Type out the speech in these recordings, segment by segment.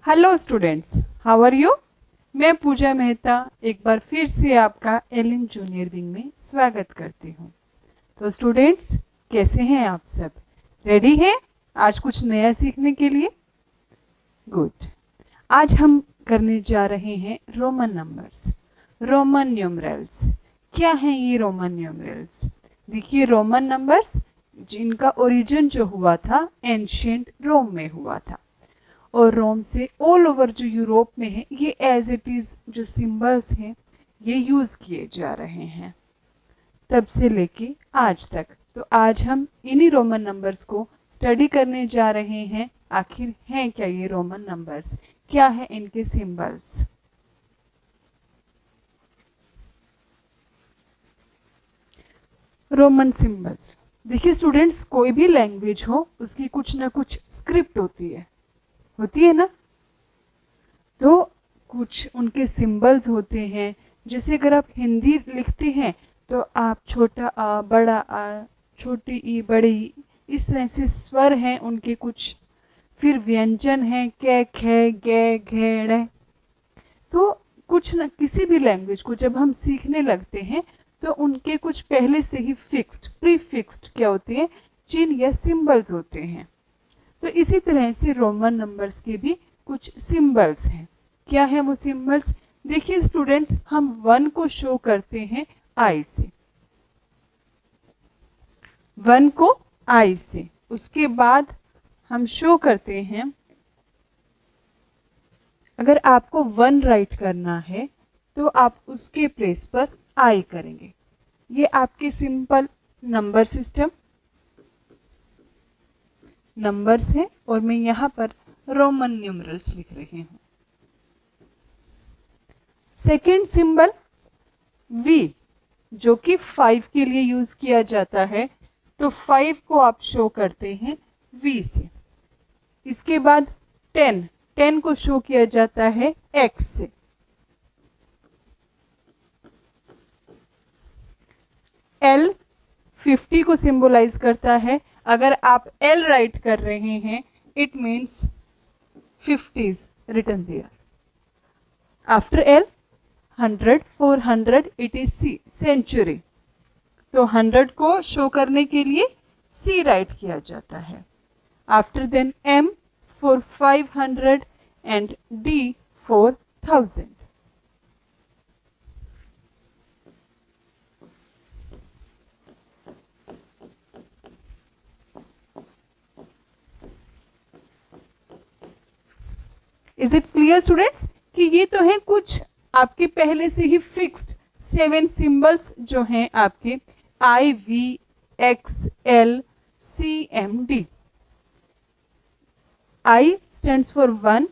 Hello students, how are you. मैं पूजा मेहता एक बार फिर से आपका एलिन जूनियर विंग में स्वागत करती हूँ। तो स्टूडेंट्स, कैसे हैं आप सब? रेडी हैं आज कुछ नया सीखने के लिए? गुड। आज हम करने जा रहे हैं रोमन नंबर्स, रोमन न्यूमरल्स। क्या हैं ये रोमन न्यूमरल्स? देखिए, रोमन नंबर्स जिनका ओरिजिन जो हुआ था एंशिएंट रोम में हुआ था, और रोम से ऑल ओवर जो यूरोप में है ये एज इट इज जो सिंबल्स हैं ये यूज किए जा रहे हैं तब से लेके आज तक। तो आज हम इन्हीं रोमन नंबर्स को स्टडी करने जा रहे हैं। आखिर हैं क्या ये रोमन नंबर्स, क्या है इनके सिंबल्स। रोमन सिंबल्स, देखिए स्टूडेंट्स, कोई भी लैंग्वेज हो उसकी कुछ ना कुछ स्क्रिप्ट होती है ना। तो कुछ उनके सिंबल्स होते हैं। जैसे अगर आप हिंदी लिखते हैं तो आप छोटा आ, बड़ा आ, छोटी ई, बड़ी ई, इस तरह से स्वर हैं उनके कुछ। फिर व्यंजन हैं कै, खे, गे, घे, ड़े। तो कुछ न किसी भी लैंग्वेज को जब हम सीखने लगते हैं तो उनके कुछ पहले से ही फिक्स्ड, प्री फिक्स्ड क्या होते हैं, चिन्ह या सिंबल्स होते हैं। तो इसी तरह से रोमन नंबर्स के भी कुछ सिंबल्स हैं। क्या है वो सिंबल्स? देखिए स्टूडेंट्स, हम 1 को शो करते हैं आई से, 1 को आई से। उसके बाद हम शो करते हैं, अगर आपको 1 राइट करना है तो आप उसके प्लेस पर आई करेंगे। ये आपके सिंपल नंबर सिस्टम नंबर्स हैं और मैं यहां पर रोमन न्यूमरल्स लिख रही हूं। सेकेंड सिंबल वी, जो कि 5 के लिए यूज किया जाता है, तो 5 को आप शो करते हैं वी से। इसके बाद 10 को शो किया जाता है एक्स से। एल 50 को सिंबलाइज करता है। अगर आप एल राइट कर रहे हैं it means 50s written there. After L 100, 400 it is C, century. तो 100 को शो करने के लिए C राइट किया जाता है। After then M for 500 and D for 1000. Is it clear students कि ये तो हैं कुछ आपके पहले से ही फिक्स्ड 7 सिंबल्स जो हैं आपके I, V, X, L, C, M, D. I stands for 1,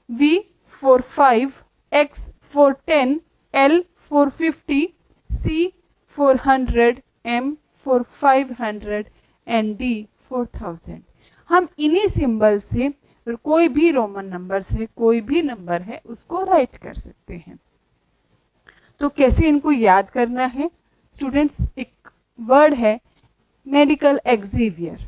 V for 5, X for 10, L for 50, C for 100, M for 500 and D for 1000। हम इन्हीं सिंबल से कोई भी रोमन नंबर से कोई भी नंबर है उसको राइट कर सकते हैं। तो कैसे इनको याद करना है स्टूडेंट्स? एक वर्ड है मेडिकल एक्जेवियर।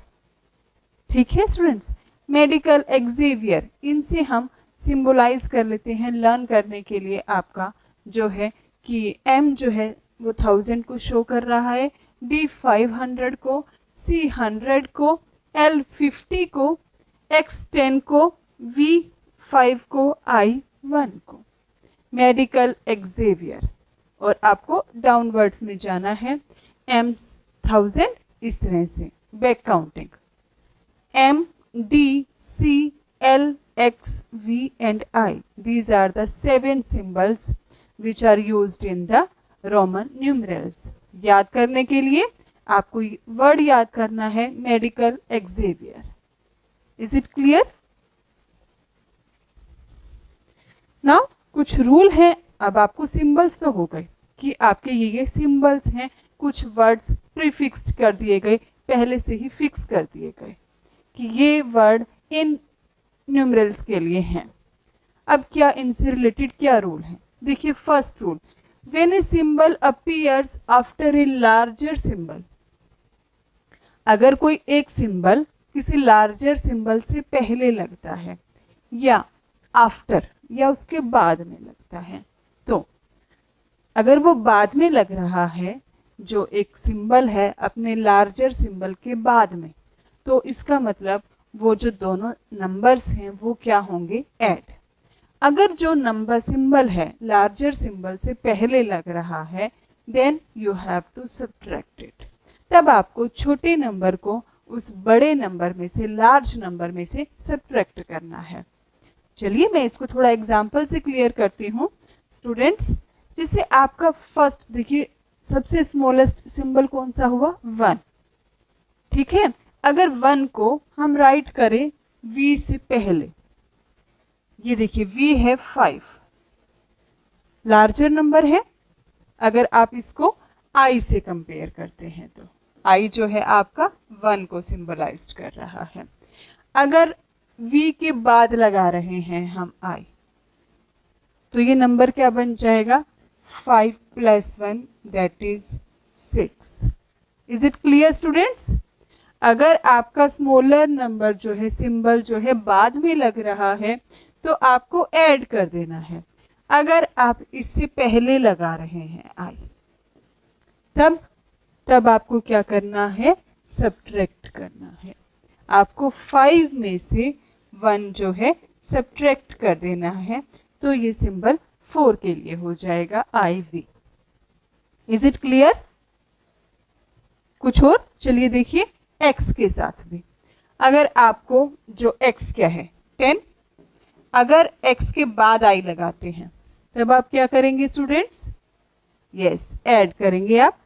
ठीक है स्टूडेंट्स, मेडिकल एक्जेवियर, इनसे हम सिंबलाइज कर लेते हैं लर्न करने के लिए। आपका जो है कि एम जो है वो 1000 को शो कर रहा है, डी 500 को, सी 100 को, एल 50 को, एक्स 10 को, वी 5 को, आई 1 को। Medical Xavier. और आपको डाउनवर्ड्स में जाना है, एम 1000 इस तरह से back counting, M, D, C, L, X, V and I. These are the 7 symbols which are used in the Roman numerals. याद करने के लिए आपको वर्ड याद करना है medical Xavier. Is it clear? Now कुछ रूल है। अब आपको सिंबल्स तो हो गए कि आपके ये सिंबल्स हैं, कुछ वर्ड्स प्रीफिक्स्ड कर दिए गए, पहले से ही फिक्स कर दिए गए कि ये वर्ड इन न्यूमरल्स के लिए हैं। अब क्या इनसे रिलेटेड क्या रूल है? देखिए first rule, when a symbol appears after a larger symbol, अगर कोई एक सिंबल किसी लार्जर सिंबल से पहले लगता है या आफ्टर या उसके बाद में लगता है। तो अगर वो बाद में लग रहा है, जो एक सिंबल है अपने लार्जर सिंबल के बाद में, तो इसका मतलब वो जो दोनों नंबर्स हैं वो क्या होंगे, ऐड। अगर जो नंबर सिंबल है लार्जर सिंबल से पहले लग रहा है, then you have to subtract it. तब आपको छोटे नंबर को उस बड़े नंबर में से, लार्ज नंबर में से सब्ट्रैक्ट करना है। चलिए मैं इसको थोड़ा एग्जाम्पल से क्लियर करती हूँ स्टूडेंट्स। जैसे आपका फर्स्ट देखिए, सबसे स्मॉलेस्ट सिंबल कौन सा हुआ, 1, ठीक है। अगर 1 को हम राइट करें v से पहले, ये देखिए v है 5, लार्जर नंबर है। अगर आप इसको i से कंपेयर करते हैं तो i जो है आपका 1 को सिंबलाइज्ड कर रहा है। अगर v के बाद लगा रहे हैं हम i, तो ये नंबर क्या बन जाएगा, 5 + 1 that is 6। Is it clear students? अगर आपका स्मॉलर नंबर जो है, सिंबल जो है बाद में लग रहा है, तो आपको ऐड कर देना है। अगर आप इससे पहले लगा रहे हैं आई, तब आपको क्या करना है, सब्ट्रैक्ट करना है। आपको 5 में से 1 जो है सब्ट्रैक्ट कर देना है, तो ये सिंबल 4 के लिए हो जाएगा IV। Is it clear? कुछ और? चलिए देखिए x के साथ भी। अगर आपको जो x क्या है 10, अगर x के बाद i लगाते हैं, तब आप क्या करेंगे स्टूडेंट्स? यस, ऐड करेंगे आप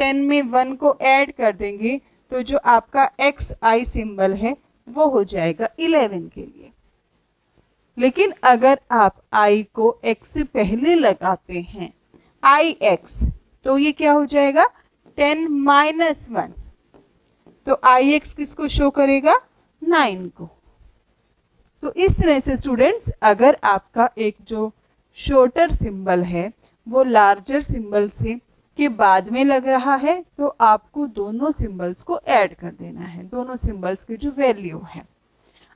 10 में 1 को ऐड कर देंगे, तो जो आपका xi सिंबल है वो हो जाएगा 11 के लिए। लेकिन अगर आप i को x से पहले लगाते हैं, ix, तो ये क्या हो जाएगा, 10 - 1, तो ix किसको शो करेगा, 9 को। तो इस तरह से स्टूडेंट्स, अगर आपका एक जो शॉर्टर सिंबल है वो लार्जर सिंबल से के बाद में लग रहा है, तो आपको दोनों सिंबल्स को ऐड कर देना है, दोनों सिंबल्स की जो वैल्यू है।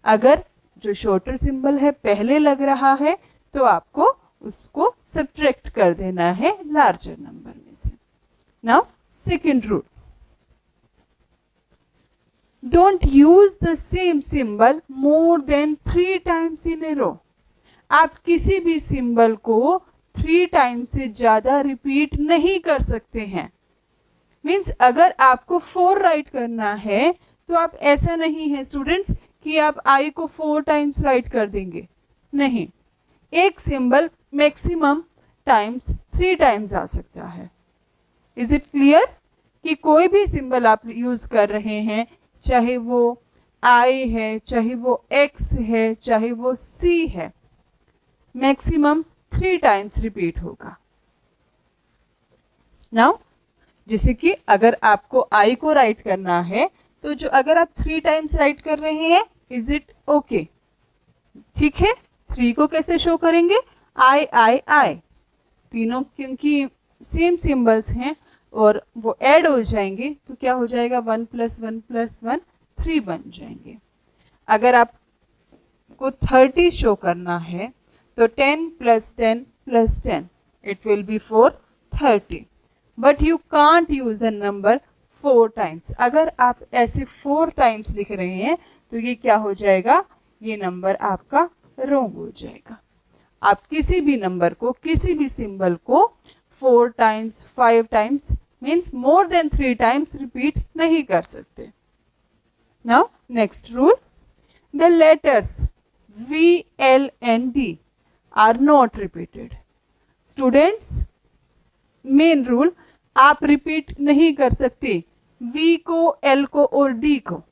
अगर जो शॉर्टर सिंबल है पहले लग रहा है, तो आपको उसको सब्ट्रैक्ट कर देना है लार्जर नंबर में से। Now second rule, don't use the same symbol more than 3 times in a row. आप किसी भी सिंबल को 3 टाइम्स से ज्यादा रिपीट नहीं कर सकते हैं। मीन्स अगर आपको 4 राइट करना है, तो आप, ऐसा नहीं है स्टूडेंट्स कि आप आई को 4 टाइम्स राइट कर देंगे, नहीं, एक सिंबल मैक्सिमम टाइम्स 3 टाइम्स आ सकता है। Is it clear? कि कोई भी सिंबल आप यूज कर रहे हैं, चाहे वो आई है, चाहे वो एक्स है, चाहे वो सी है, मैक्सिमम 3 टाइम्स रिपीट होगा। नाउ जैसे कि अगर आपको आई को राइट करना है, तो जो अगर आप 3 टाइम्स राइट कर रहे हैं, इज इट ओके? ठीक है, 3 को कैसे शो करेंगे, आई आई आई, तीनों क्योंकि सेम सिंबल्स हैं और वो ऐड हो जाएंगे, तो क्या हो जाएगा, 1 + 1 + 1 3 बन जाएंगे। अगर आपको 30 शो करना है, तो 10 + 10 + 10 it will be 430, but you can't use a number 4 times। अगर आप ऐसे 4 टाइम्स लिख रहे हैं, तो ये क्या हो जाएगा, ये नंबर आपका रॉन्ग हो जाएगा। आप किसी भी नंबर को, किसी भी सिंबल को 4 times 5 times means more than 3 times repeat नहीं कर सकते। Now next rule, the letters V, L and D are not repeated. Students, main rule, आप रिपीट नहीं कर सकते V को, L को और D को।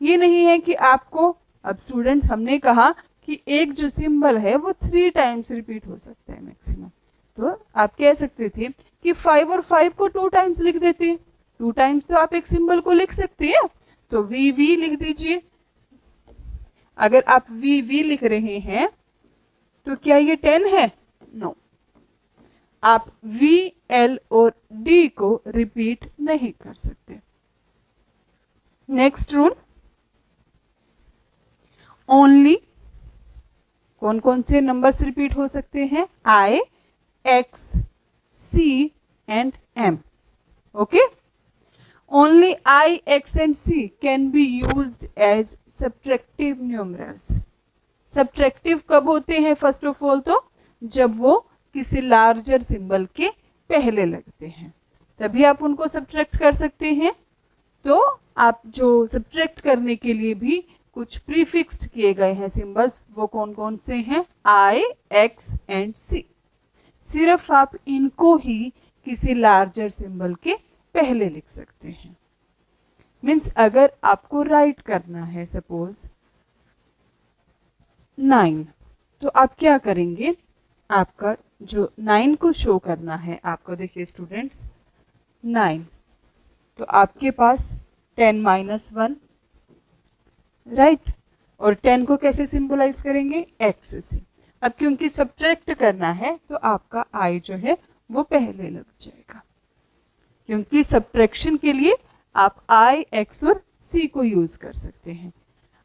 ये नहीं है कि आपको, अब स्टूडेंट्स हमने कहा कि एक जो सिंबल है वो 3 टाइम्स रिपीट हो सकता है मैक्सिमम, तो आप कह सकते थे कि 5 और 5 को 2 टाइम्स लिख देते। 2 टाइम्स तो आप एक सिंबल को लिख सकते हैं, तो V लिख दीजिए। अगर आप V लिख रहे हैं, तो क्या ये 10 है? नो, आप V, L और D को रिपीट नहीं कर सकते। नेक्स्ट रूल, ओनली कौन कौन से नंबर्स रिपीट हो सकते हैं? I, X, C and M. Okay? Only I, X and C can be used as subtractive numerals. Subtractive कब होते हैं? फर्स्ट ऑफ ऑल तो जब वो किसी लार्जर सिंबल के पहले लगते हैं, तभी आप उनको सब्ट्रैक्ट कर सकते हैं। तो आप जो सब्ट्रैक्ट करने के लिए भी कुछ प्रीफिक्स्ड किए गए हैं सिंबल्स, वो कौन कौन से हैं? I, X and C। सिर्फ आप इनको ही किसी लार्जर सिंबल के पहले लिख सकते हैं। मीन्स अगर आपको राइट करना है सपोज 9, तो आप क्या करेंगे? आपका जो 9 को शो करना है आपको, देखिए स्टूडेंट्स 9, तो आपके पास 10 - 1 राइट, और 10 को कैसे सिंबलाइज करेंगे? X से। अब क्योंकि सब्ट्रैक्ट करना है तो आपका I जो है वो पहले लग जाएगा, क्योंकि सब्ट्रैक्शन के लिए आप I, X और C को यूज कर सकते हैं।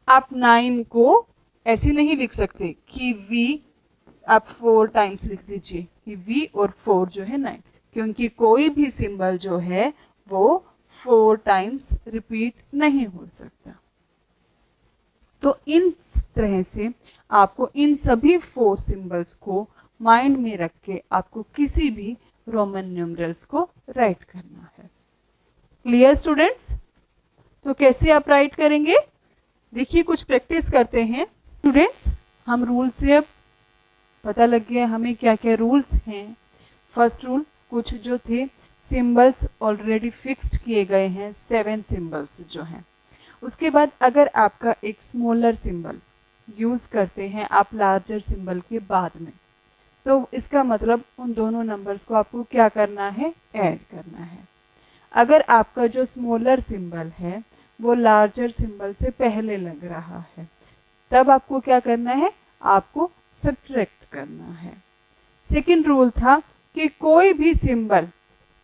आप 9 को ऐसे नहीं लिख सकते कि V आप 4 टाइम्स लिख दीजिए कि V और 4 जो है 9, क्योंकि कोई भी सिंबल जो है वो 4 टाइम्स रिपीट नहीं हो सकता। तो इन तरह से आपको इन सभी 4 सिंबल्स को माइंड में रख के आपको किसी भी रोमन न्यूमरल्स को राइट करना है। Clear students? तो कैसे आप राइट करेंगे? देखिए कुछ प्रैक्टिस करते हैं स्टूडेंट्स। हम रूल से अब पता लग गया हमें क्या क्या रूल्स हैं। फर्स्ट रूल, कुछ जो थे सिंबल्स ऑलरेडी फिक्स्ड किए गए हैं, 7 सिंबल्स जो हैं। उसके बाद अगर आपका एक स्मॉलर सिंबल यूज करते हैं आप लार्जर सिंबल के बाद में, तो इसका मतलब उन दोनों नंबर्स को आपको क्या करना है? ऐड करना है। अगर आपका जो स्मॉलर सिंबल है वो लार्जर सिंबल से पहले लग रहा है, तब आपको क्या करना है? आपको सब्ट्रैक्ट करना है। सेकंड रूल था कि कोई भी symbol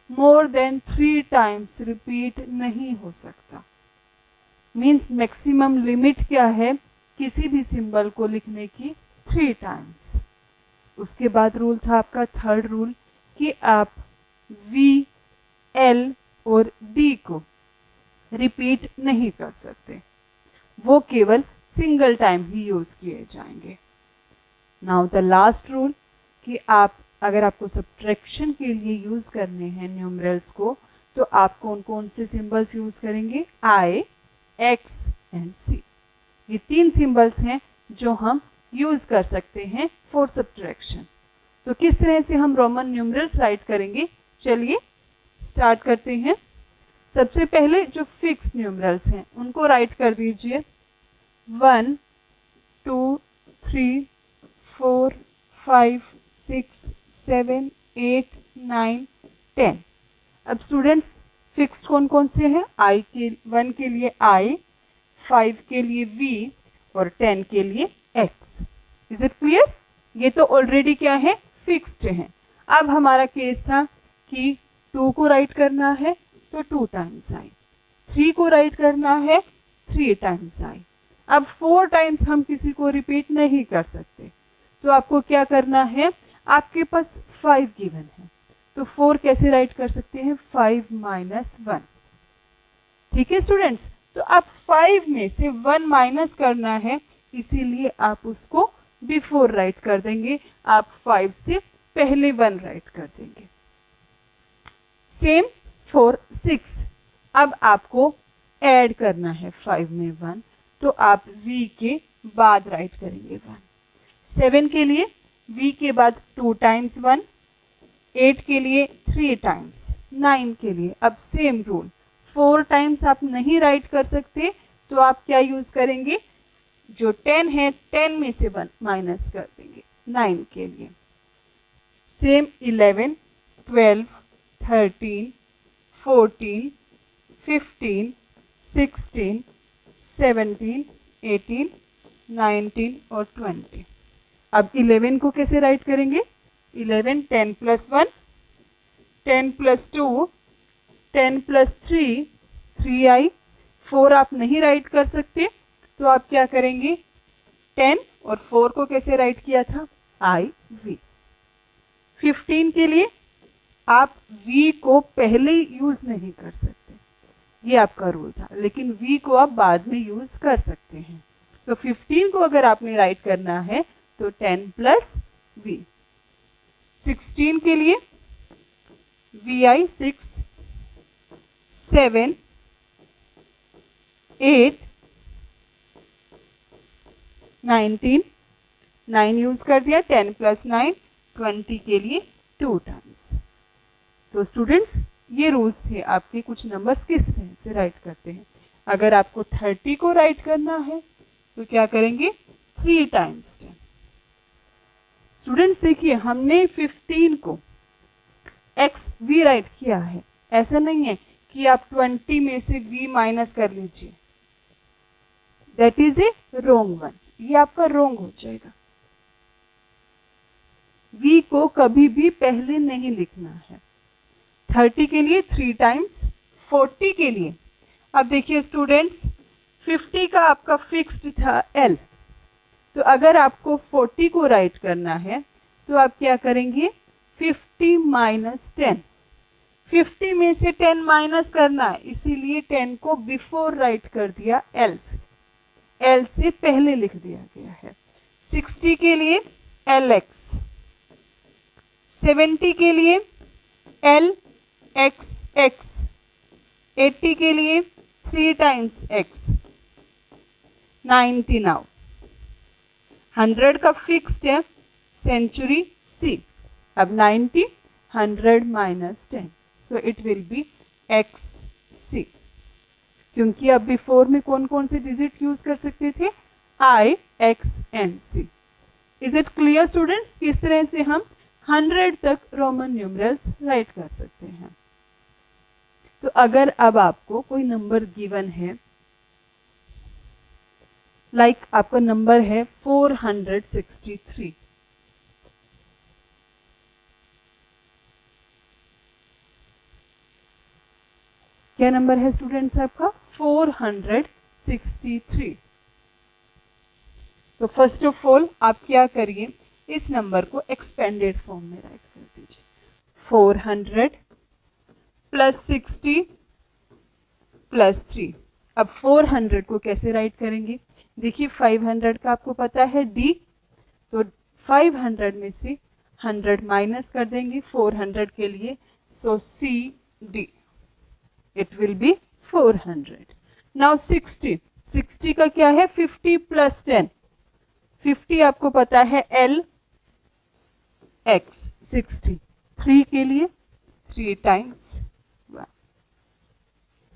more than 3 times repeat नहीं हो सकता। मीन्स मैक्सिमम लिमिट क्या है किसी भी सिंबल को लिखने की? 3 टाइम्स। उसके बाद रूल था आपका थर्ड रूल कि आप V, L और D को रिपीट नहीं कर सकते, वो केवल सिंगल टाइम ही यूज किए जाएंगे। नाउ द लास्ट रूल कि आप अगर आपको सब्ट्रैक्शन के लिए यूज करने हैं न्यूमरल्स को, तो आप कौन कौन से सिंबल्स यूज करेंगे? I, X and C। ये 3 सिंबल्स हैं जो हम यूज कर सकते हैं फॉर सब्ट्रैक्शन। तो किस तरह से हम रोमन न्यूमरल्स राइट करेंगे, चलिए स्टार्ट करते हैं। सबसे पहले जो फिक्स्ड न्यूमरल्स हैं उनको राइट कर दीजिए। 1, 2, 3, 4, 5, 6, 7, 8, 9, 10। अब स्टूडेंट्स फिक्स्ड कौन कौन से हैं? 1 के लिए I, 5 के लिए V और 10 के लिए X। Is it clear? ये तो ऑलरेडी क्या है? फिक्स्ड है। अब हमारा केस था कि 2 को राइट करना है तो 2 टाइम्स I, 3 को राइट करना है 3 टाइम्स I। अब 4 टाइम्स हम किसी को रिपीट नहीं कर सकते, तो आपको क्या करना है? आपके पास 5 गिवन है, तो 4 कैसे राइट कर सकते हैं? 5 - 1। ठीक है स्टूडेंट्स? तो अब 5 में से 1 माइनस करना है, इसीलिए आप उसको बिफोर राइट कर देंगे। आप 5 से पहले 1 राइट कर देंगे। Same for 6। अब आपको ऐड करना है 5 में 1, तो आप V के बाद राइट करेंगे 1। 7 के लिए V के बाद 2 टाइम्स 1, 8 के लिए 3 टाइम्स, 9 के लिए अब सेम रूल, 4 टाइम्स आप नहीं राइट कर सकते, तो आप क्या यूज करेंगे? जो 10 है 10 में से 1 माइनस कर देंगे 9 के लिए। सेम 11, 12, 13, 14, 15, 16, 17, 18, 19 और 20। अब 11 को कैसे राइट करेंगे? 11 10 + 1, 10 + 2, 10 + 3, 3I। 4 आप नहीं राइट कर सकते, तो आप क्या करेंगे? 10 और 4 को कैसे राइट किया था, IV। 15 के लिए आप V को पहले यूज नहीं कर सकते, ये आपका रूल था, लेकिन V को आप बाद में यूज कर सकते हैं। तो 15 को अगर आपने राइट करना है तो 10 प्लस V। 16 के लिए VI 6, 7, 8, 19, 9 यूज कर दिया, 10 प्लस 9 20 के लिए 2 टाइम्स। तो स्टूडेंट्स ये रूल्स थे आपके, कुछ नंबर्स किस तरह से राइट करते हैं। अगर आपको 30 को राइट करना है तो क्या करेंगे, 3 टाइम्स 10। स्टूडेंट्स देखिए हमने 15 को XV राइट किया है, ऐसा नहीं है कि आप 20 में से V माइनस कर लीजिए, that is a wrong one, ये आपका रॉन्ग हो जाएगा। V को कभी भी पहले नहीं लिखना है। 30 के लिए 3 टाइम्स, 40 के लिए अब देखिए स्टूडेंट्स 50 का आपका फिक्स्ड था L, तो अगर आपको 40 को राइट करना है तो आप क्या करेंगे, 50 माइनस 10, 50 में से 10 माइनस करना है, इसीलिए 10 को बिफोर राइट कर दिया L से पहले लिख दिया गया है। 60 के लिए LX, 70 के लिए LXX, 80 के लिए 3 टाइम्स X, 90 नाउ 100 का फिक्स्ड है सेंचुरी C, अब 90 100 minus 10, so it will be XC, क्योंकि अब बिफोर में कौन कौन से डिजिट यूज कर सकते थे, I, X and C। Is it clear students, किस तरह से हम 100 तक रोमन न्यूमरल्स राइट कर सकते हैं। तो अगर अब आपको कोई नंबर गिवन है, लाइक आपका नंबर है 463, क्या नंबर है स्टूडेंट्स आपका, 463। तो फर्स्ट ऑफ ऑल आप क्या करिए, इस नंबर को एक्सपेंडेड फॉर्म में राइट कर दीजिए, 400 प्लस 60 प्लस 3। अब 400 को कैसे राइट करेंगे, देखिए 500 का आपको पता है D, तो 500 में से 100 माइनस कर देंगे 400 के लिए, सो CD, it will be 400। Now 60 का क्या है, 50 प्लस 10, 50 आपको पता है L X, 60, 3 के लिए 3 times 1।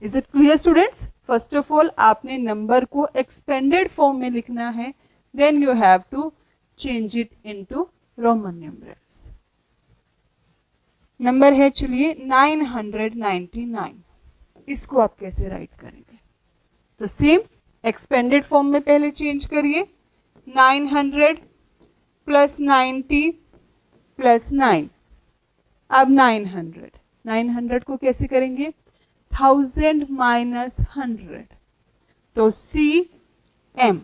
Is it clear students, first of all आपने नंबर को एक्सपेंडेड फॉर्म में लिखना है, then you have to change it into Roman numerals. Number है चलिए 999, इसको आप कैसे राइट करेंगे, तो सेम एक्सपेंडेड फॉर्म में पहले चेंज करिए, 900 प्लस 90 प्लस 9, अब 900 को कैसे करेंगे, 1000 माइनस 100, तो CM,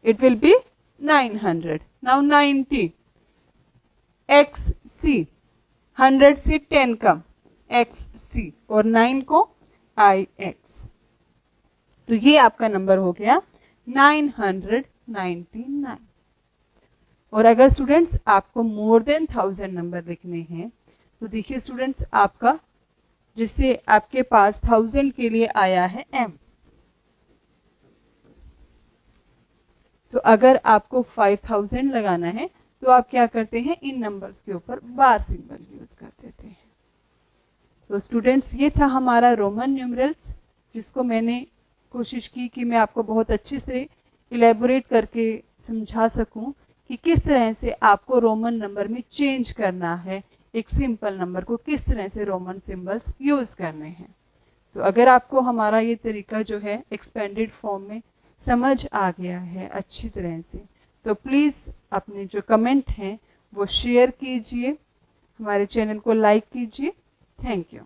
it will be 900। Now 90, XC, 100 से 10 कम, XC, और 9 को IX, तो ये आपका नंबर हो गया 999। और अगर स्टूडेंट्स आपको मोर देन 1000 नंबर लिखने हैं तो देखिए स्टूडेंट्स आपका, जिससे आपके पास 1000 के लिए आया है M, तो अगर आपको 5000 लगाना है तो आप क्या करते हैं, इन नंबर्स के ऊपर बार सिंबल यूज कर देते हैं। तो स्टूडेंट्स ये था हमारा रोमन न्यूमरल्स, जिसको मैंने कोशिश की कि मैं आपको बहुत अच्छे से इलेबोरेट करके समझा सकूं कि किस तरह से आपको रोमन नंबर में चेंज करना है, एक सिंपल नंबर को किस तरह से रोमन सिंबल्स यूज करने हैं। तो अगर आपको हमारा ये तरीका जो है एक्सपेंडेड फॉर्म में समझ आ गया है अच्छी तरह से, तो प्लीज़ अपने जो कमेंट हैं वो शेयर कीजिए, हमारे चैनल को लाइक कीजिए। Thank you.